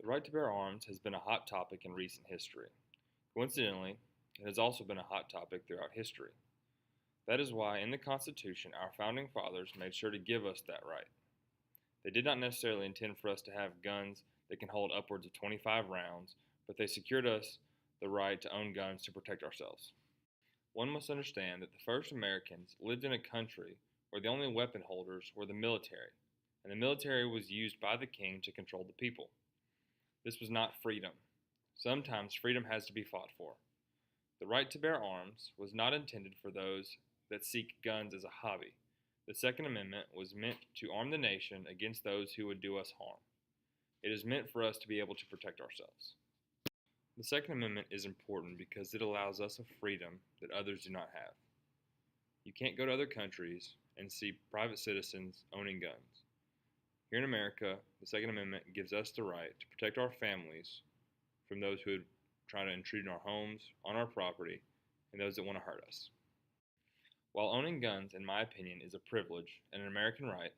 The right to bear arms has been a hot topic in recent history. Coincidentally, it has also been a hot topic throughout history. That is why, in the Constitution, our founding fathers made sure to give us that right. They did not necessarily intend for us to have guns that can hold upwards of 25 rounds, but they secured us the right to own guns to protect ourselves. One must understand that the first Americans lived in a country where the only weapon holders were the military, and the military was used by the king to control the people. This was not freedom. Sometimes freedom has to be fought for. The right to bear arms was not intended for those that seek guns as a hobby. The Second Amendment was meant to arm the nation against those who would do us harm. It is meant for us to be able to protect ourselves. The Second Amendment is important because it allows us a freedom that others do not have. You can't go to other countries and see private citizens owning guns. Here in America, the Second Amendment gives us the right to protect our families from those who would try to intrude in our homes, on our property, and those that want to hurt us. While owning guns, in my opinion, is a privilege and an American right,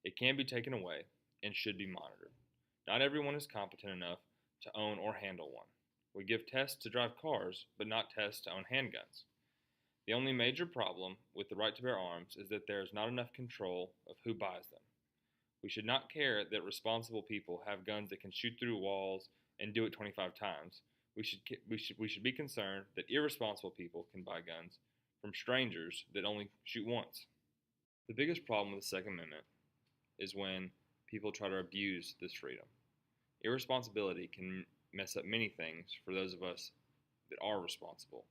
it can be taken away and should be monitored. Not everyone is competent enough to own or handle one. We give tests to drive cars, but not tests to own handguns. The only major problem with the right to bear arms is that there is not enough control of who buys them. We should not care that responsible people have guns that can shoot through walls and do it 25 times. We should be concerned that irresponsible people can buy guns from strangers that only shoot once. The biggest problem with the Second Amendment is when people try to abuse this freedom. Irresponsibility can mess up many things for those of us that are responsible.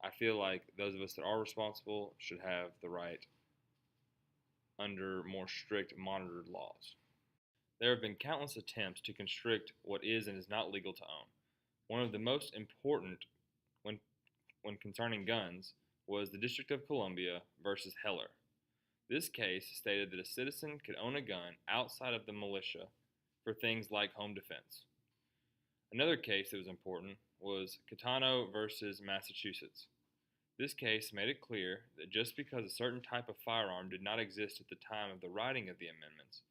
I feel like those of us that are responsible should have the right under more strict monitored laws. There have been countless attempts to constrict what is and is not legal to own. One of the most important when, when concerning guns was the District of Columbia versus Heller. This case stated that a citizen could own a gun outside of the militia for things like home defense. Another case that was important was Catano versus Massachusetts. This case made it clear that just because a certain type of firearm did not exist at the time of the writing of the amendments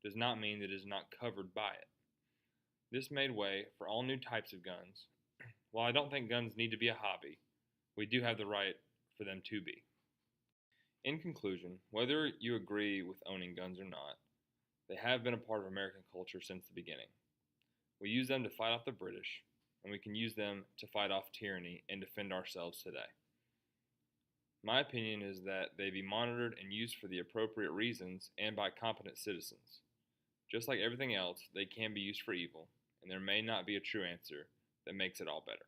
does not mean that it is not covered by it. This made way for all new types of guns. While I don't think guns need to be a hobby, we do have the right for them to be. In conclusion, whether you agree with owning guns or not, they have been a part of American culture since the beginning. We use them to fight off the British, and we can use them to fight off tyranny and defend ourselves today. My opinion is that they be monitored and used for the appropriate reasons and by competent citizens. Just like everything else, they can be used for evil, and there may not be a true answer that makes it all better.